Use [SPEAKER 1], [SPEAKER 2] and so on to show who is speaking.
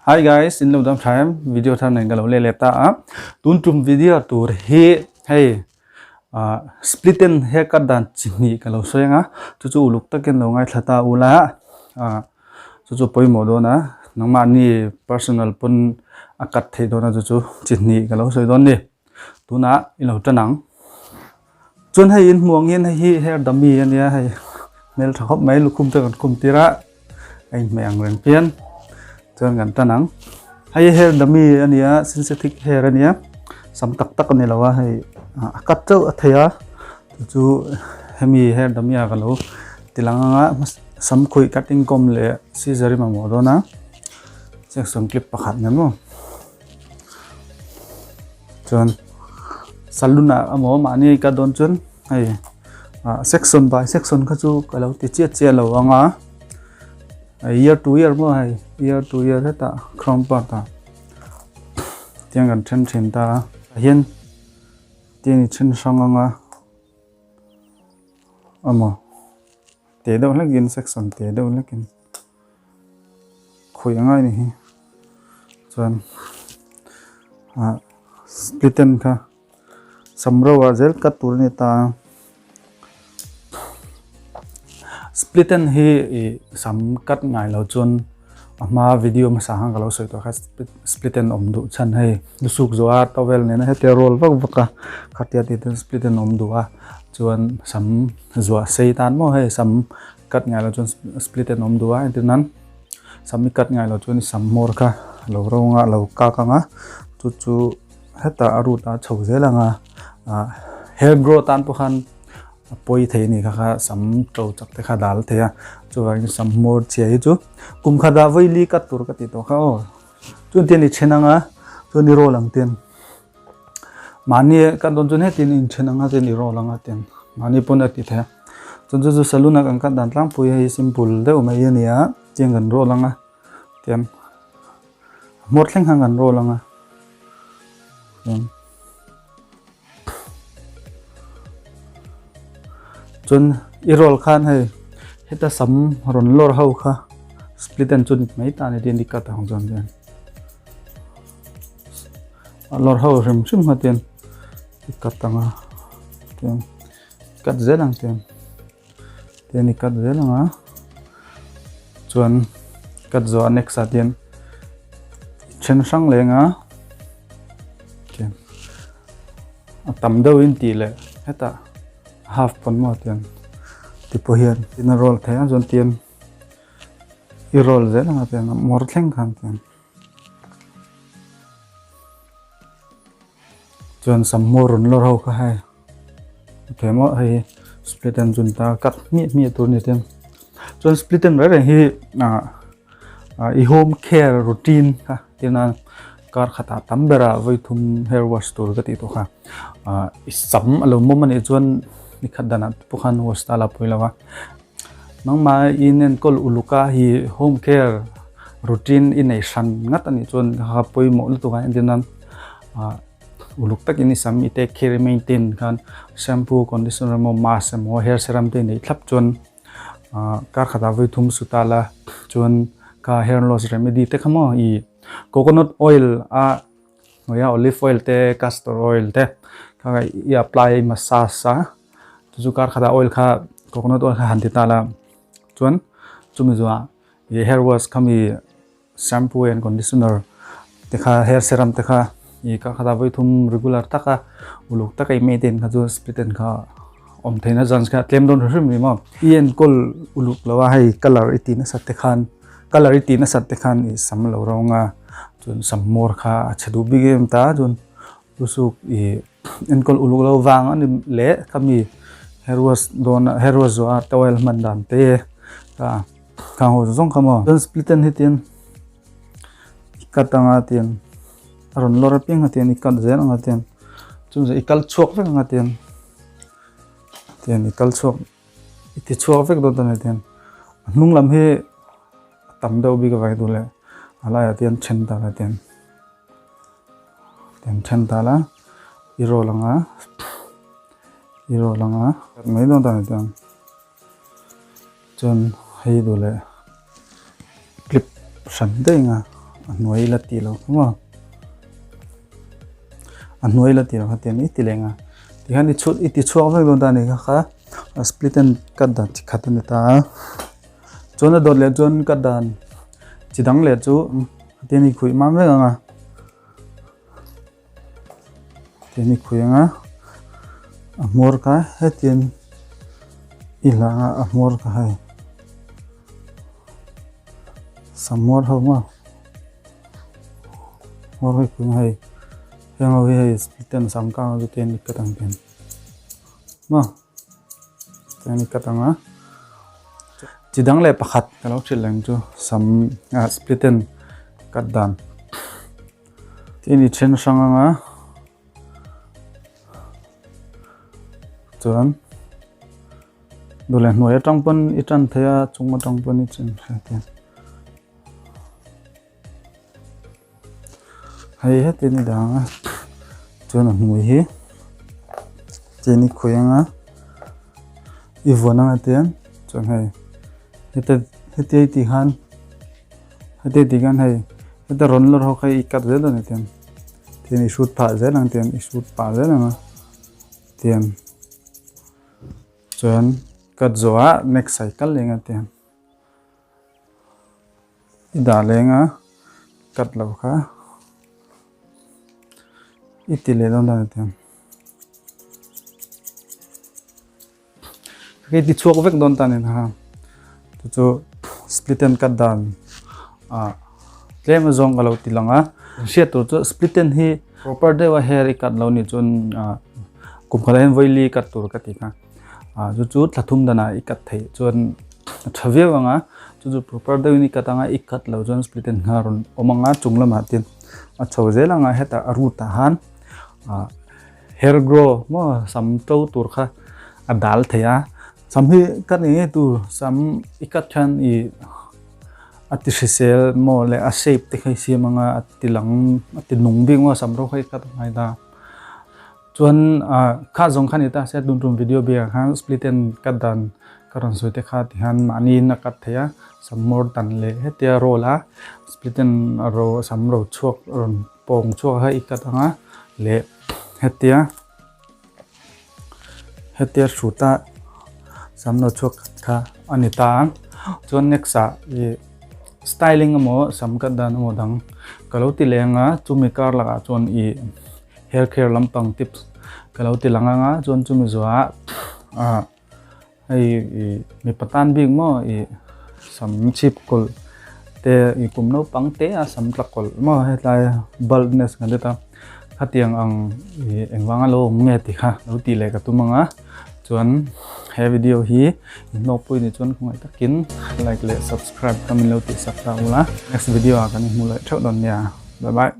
[SPEAKER 1] Hi guys, in the time video tham này kalau le lepta tun tum video tur he hey splitten haircut dan chini kalau soyanga chu uluk taken lo ngai thata ula chu poi modo na nangma ni personal pun akat thei dona chu chini kalau soi don ni tuna ilo tanang chun hay in muang yen hi hair dummy ania hay mel thop mai lukum ta kum tira ai meang ren pian chun gan tanang hay hair dummy ania synthetic hair ania sam tak tak ni lawa hay kat chau athaya chu hemi hair dummy a galo tilanga sam khoi cutting kom le scissor ma mo do na section clip pakhat na mo chun saluna amo mani ka don chun hay section by section kha chu kalau ti che lo anga year to year mo hay year to year ta khrom pa ta tiang gan chen ta hian tiang chen sang anga amo te do lagin section te do lagin khoi anga ni chuan splitten kha samro wa zel ka tur ni ta splitten hi sam kat ngai lo chun ama video ma sa hang lo soi to kha splitten om du chan hai lusuk zo a towel ne na he te roll vak vaka khatia ti ten splitten om du a chuan sam zo sei tan mo he sam kat ngai lo chun splitten om du a tinan sam kat ngai lo chun sam mor kha lo ro nga lo ka ka nga chu heta aru ta chho zelanga hair growth tan pu khan poi thei ni kha sam tro chak te kha dal the a chu wa sam mor che hi chu kum kha da voi li ka tur ka ti to kha o chun tin ni chenanga chu ni ro lang ten mani ka don chun he tin in chenanga te ni ro lang a ten mani pun a ti the chun chu saluna kan ka dan tlang pui hi simple de o mai ni a cheng gan ro lang a ten mor thleng hang gan ro lang a chun irol khan hai heta sam ron lor hau kha splitten chun mai ta ne din dikat hong jon den lor hau rim sim ha ten dikat tanga ten kat zelang ten dikat zelang a chuan kat zo next a ten chen sang lenga ten tam do in ti le heta half pon mo ten ti po hian in roll the jon ten I roll ze na ten mor thleng khan ten jon sam mor ron lor ho kha hai themo hai splitten jun ta kat mi tur ni ten jon splitten re hi I home care routine kha tina kar khata tambera voi thum hair wash tur ka ti to kha sam alo mo mani jon ni khadana pukhan hostala poilawa nangma inen kol uluka hi home care routine in a shan ngat ani chon ha poi mo lu to ga indinan uluk tak ini sam ite care maintain khan shampoo conditioner mo mask mo hair serum te nei thlap chon kar khata voi thum sutala chon ka hair loss remedy te khamo I coconut oil noya olive oil te castor oil te ka I apply massage sa chu kar khada oil kha coconut oil kha hanti tala chuan chumi zuwa ye hair wash khami shampoo and conditioner te kha hair serum te kha I ka khada voi thum regular taka uluk takai maintain kha chu splitten kha om theina jans kha tlem don rim mi mo ien kol uluk lawa hai color itina satte khan color itina satte khan I sam lo ronga chun sam mor kha chadu bigem ta chun usuk en kol uluk lo wang ani le khami hair wash zo towel mandan te ka ho zong khamo don splitten hitin ikatanga ten aron lor ping haten ikat zen anga ten chum ze ikal chok vek anga ten ikal chok iti chok vek do tan ten nung lam he tam do bi ga vai du le ala ya ten chen ta la ten chen ta la iro langa mai don ta ten chon hei du le clip san de nga nuôi là tí lâu đúng không nuôi là tí lâu tiền ít tí lenga thì hắn đi chút ít tí chuộc với luôn ta này khá split and cắt đàn chỉ cắt này ta chọn là đột lên chọn cắt đàn chỉ đắng lên chú tiền đi khui má mấy ngà tiền đi khui ngà mor cái hết tiền ila mor cái hay samor không à mor cái khui hay yang awi hay split and sam ka cái tiền đi cắt đàn tiền mà tiền đi cắt đàn á chỉ đắng lệ pakhat cái lúc chuyện lành chú sam split and cắt đàn tiền đi chen sang á chuan dole hnuai atang pon itan theya chunga tang pon ichin khatian hay hết tin dang chuan hnuai hi cheni khoyanga ivona atian chuan hay hete ti han hete ti gan hay hete ron lor ho khai ikat ze don atian tin isut pha ze lang tian isut pa ze lang tian chuan kat zoa next cycle lenga tian ida lenga kat lo kha itile don dan tian cái ti chuak vek don tan ha chu split and kat dan tlem zong galo tilanga shit to split and hi proper de wa hair kat lo ni chun kum khalain voili kat tur ka ti kha chu thlathum dana ikat thei chuan thawe wanga chu proper de ni katanga ikat lo chuan split and ngaron omanga chunglama tin chho zelanga heta aruta han hair grow mo sam to tur kha adal theya sam hi kat ni tu sam ikat chan I artificial mo le a shape te khai si manga atilang atinung bing wa sam ro khai kat ngai da chuan kha jong khan ita se dun video bia han split and kat dan karon soi te kha ti han mani na kat theya sam mor tan le hetia rola split and ro sam ro chuak ron pong chuak ha ikat anga le hetia suta sam no chuak kha anita chuan next styling amo sam kat dan amo dang kaloti lenga chumi kar laga chuan hair care lampang tips kaloti langa nga chuan chumi zuwa mi patan bing mo sam chip kol te kum no pang te sam tlak kol mo hetlai baldness ngaleta khatiang ang engwanga lo nge ti kha lo ti le ka tumanga chuan he video hi no pui ni chuan khongai takin like le subscribe kamin lo ti sakta ula next video kan mu le thau don ya bye bye